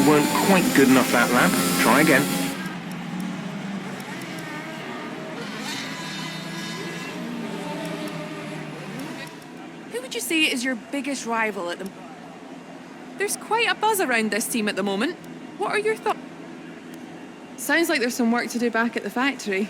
weren't quite good enough that lap. Try again. Who would you say is your biggest rival at the moment? There's quite a buzz around this team at the moment. What are your thoughts? Sounds like there's some work to do back at the factory.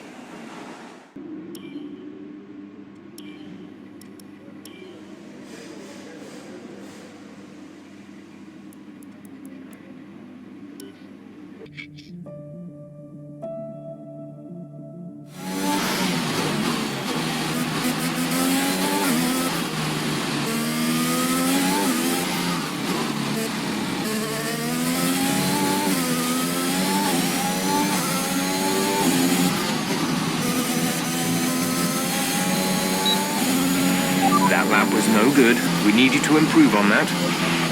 That lap was no good. We need you to improve on that.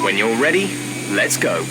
When you're ready, let's go.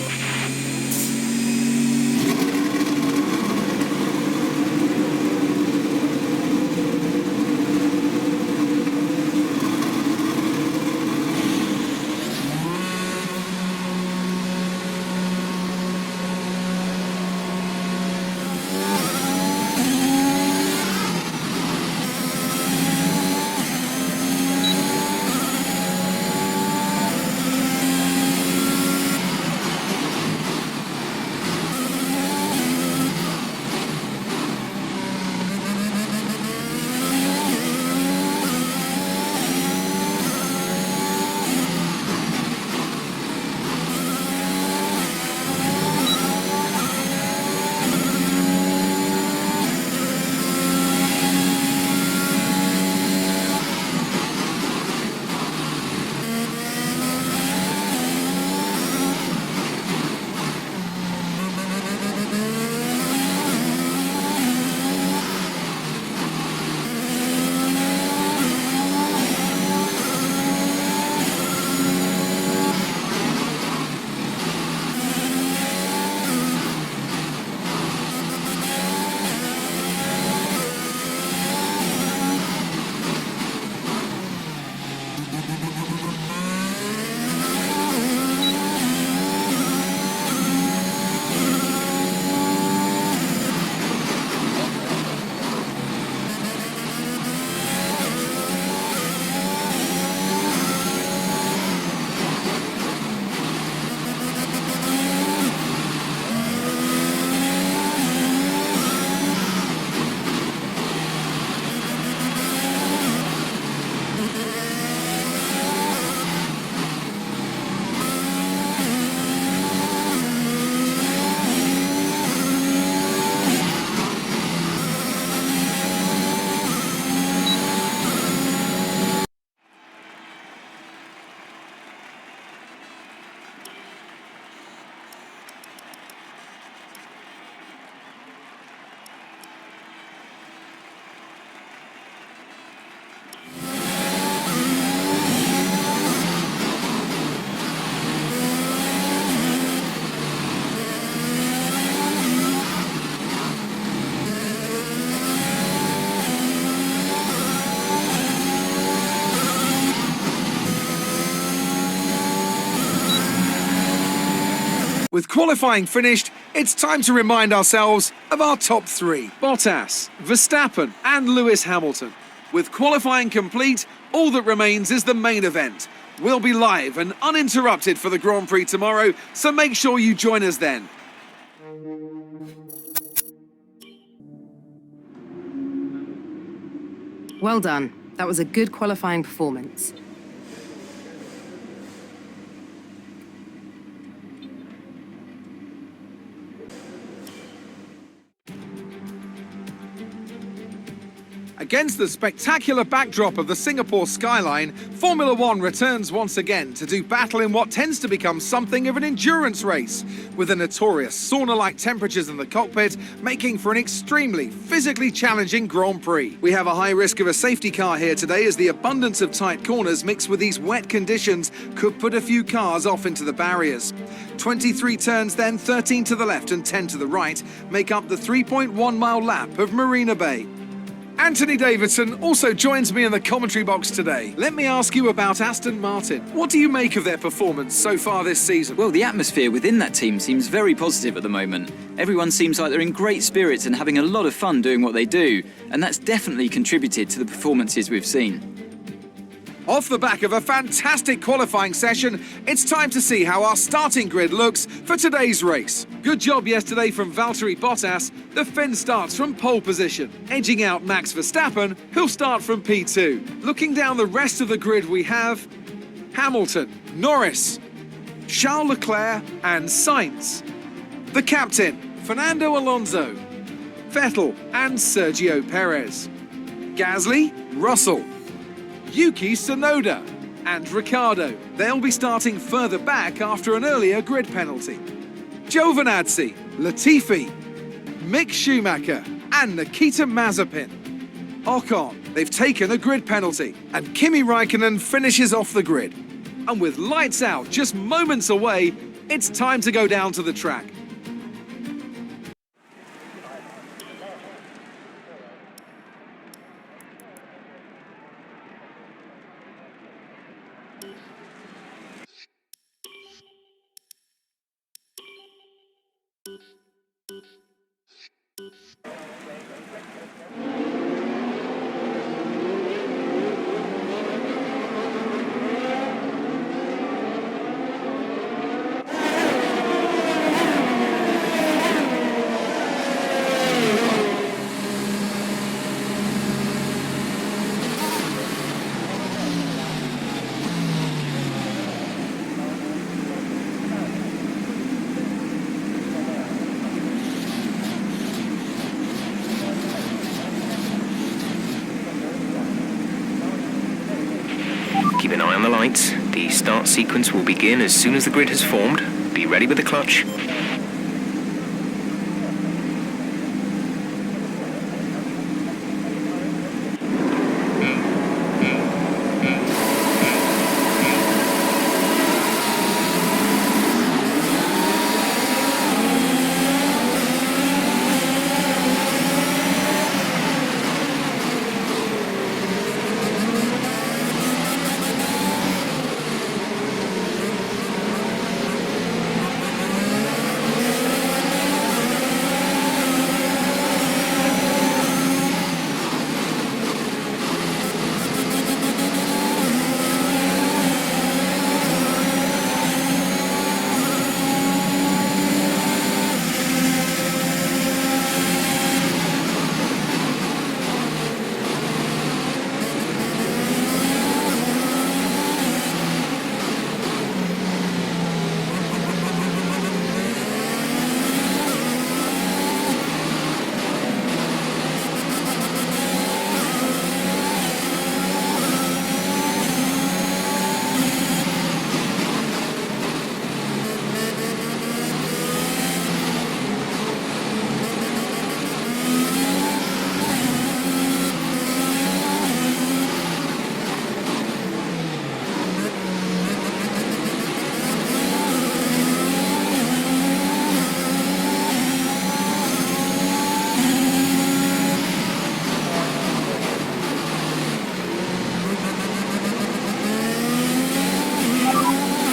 With qualifying finished, it's time to remind ourselves of our top three: Bottas, Verstappen and Lewis Hamilton. With qualifying complete, all that remains is the main event. We'll be live and uninterrupted for the Grand Prix tomorrow, so make sure you join us then. Well done. That was a good qualifying performance. Against the spectacular backdrop of the Singapore skyline, Formula One returns once again to do battle in what tends to become something of an endurance race, with the notorious sauna-like temperatures in the cockpit making for an extremely physically challenging Grand Prix. We have a high risk of a safety car here today, as the abundance of tight corners mixed with these wet conditions could put a few cars off into the barriers. 23 turns then, 13 to the left and 10 to the right, make up the 3.1-mile lap of Marina Bay. Anthony Davidson also joins me in the commentary box today. Let me ask you about Aston Martin. What do you make of their performance so far this season? Well, the atmosphere within that team seems very positive at the moment. Everyone seems like they're in great spirits and having a lot of fun doing what they do, and that's definitely contributed to the performances we've seen. Off the back of a fantastic qualifying session, it's time to see how our starting grid looks for today's race. Good job yesterday from Valtteri Bottas. The Finn starts from pole position, edging out Max Verstappen, who'll start from P2. Looking down the rest of the grid, we have Hamilton, Norris, Charles Leclerc and Sainz. The captain, Fernando Alonso, Vettel and Sergio Perez. Gasly, Russell, Yuki Tsunoda and Ricciardo. They'll be starting further back after an earlier grid penalty. Giovinazzi, Latifi, Mick Schumacher and Nikita Mazepin. Ocon, they've taken a grid penalty, and Kimi Raikkonen finishes off the grid. And with lights out just moments away, it's time to go down to the track. Keep an eye on the lights. The start sequence will begin as soon as the grid has formed. Be ready with the clutch.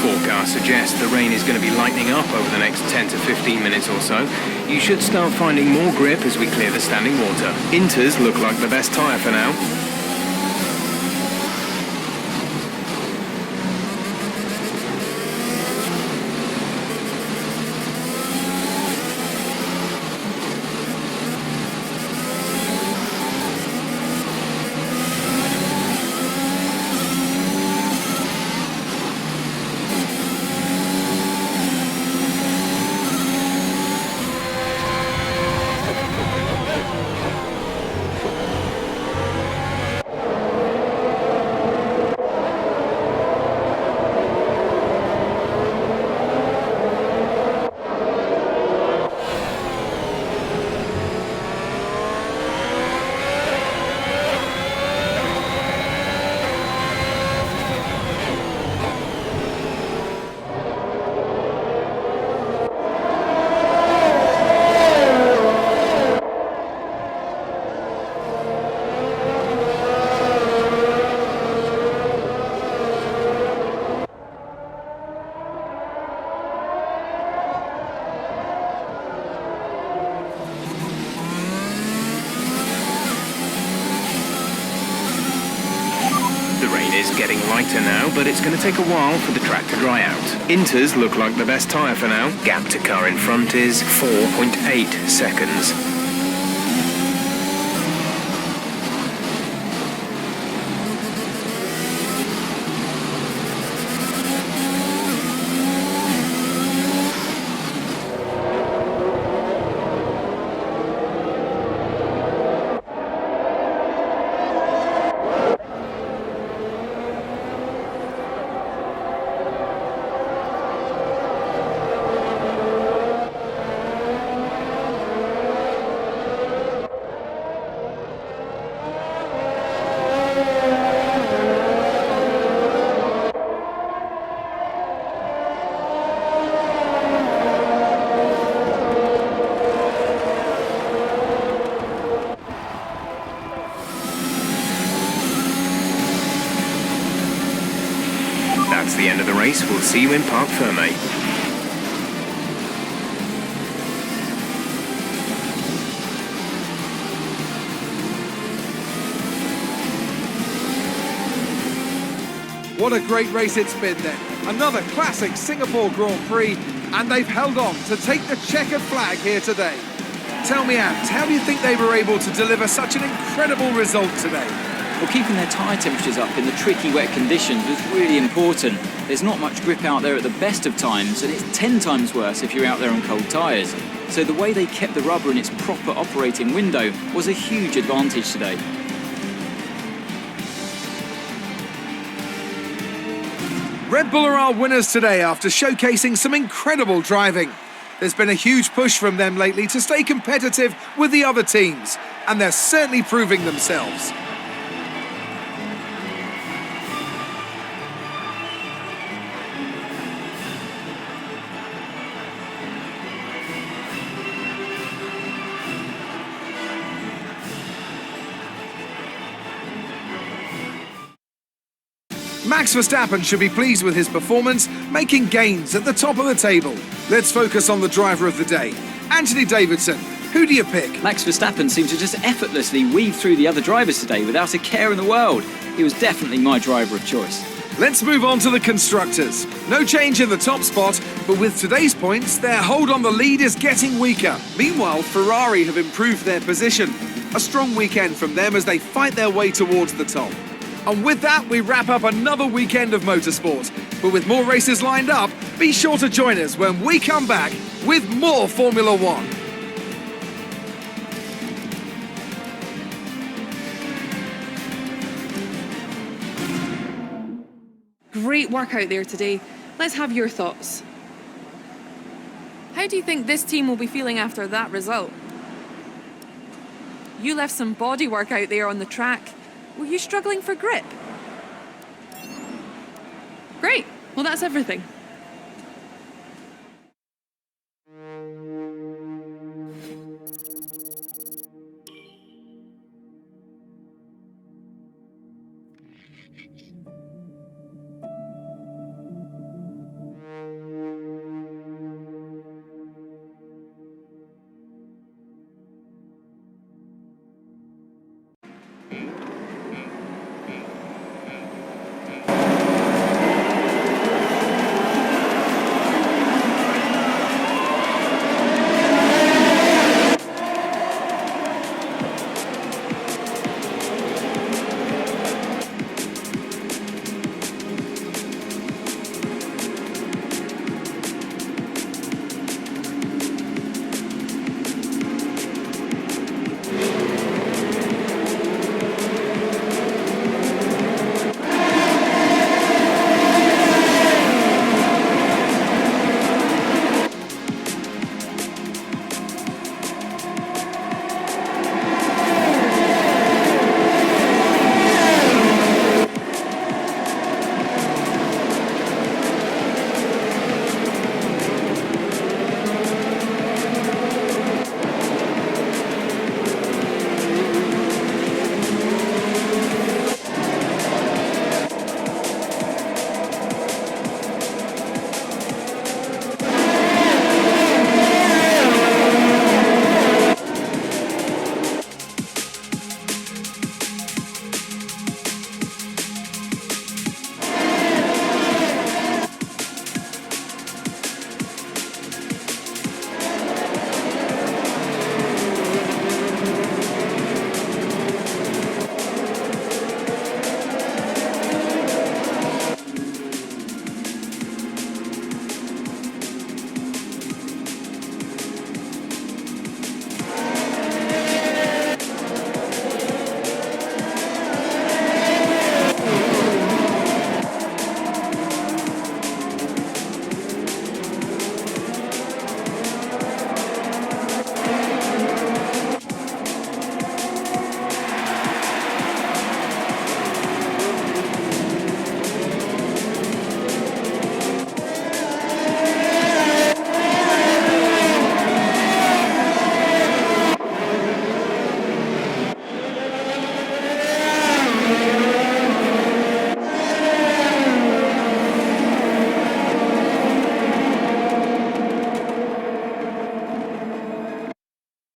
Forecasts suggest the rain is going to be lightening up over the next 10 to 15 minutes or so. You should start finding more grip as we clear the standing water. Inters look like the best tyre for now. Is getting lighter now, but it's going to take a while for the track to dry out. Inters look like the best tyre for now. Gap to car in front is 4.8 seconds. the race. We'll see you in Parc Fermé. What a great race it's been then. Another classic Singapore Grand Prix, and they've held on to take the checkered flag here today. Tell me, Ant, how do you think they were able to deliver such an incredible result today? Well, keeping their tyre temperatures up in the tricky wet conditions was really important. There's not much grip out there at the best of times, and it's 10 times worse if you're out there on cold tyres. So the way they kept the rubber in its proper operating window was a huge advantage today. Red Bull are our winners today after showcasing some incredible driving. There's been a huge push from them lately to stay competitive with the other teams, and they're certainly proving themselves. Max Verstappen should be pleased with his performance, making gains at the top of the table. Let's focus on the driver of the day. Anthony Davidson, who do you pick? Max Verstappen seemed to just effortlessly weave through the other drivers today without a care in the world. He was definitely my driver of choice. Let's move on to the constructors. No change in the top spot, but with today's points, their hold on the lead is getting weaker. Meanwhile, Ferrari have improved their position. A strong weekend from them as they fight their way towards the top. And with that, we wrap up another weekend of motorsport. But with more races lined up, be sure to join us when we come back with more Formula One. Great work out there today. Let's have your thoughts. How do you think this team will be feeling after that result? You left some body work out there on the track. Were you struggling for grip? Great. Well, that's everything.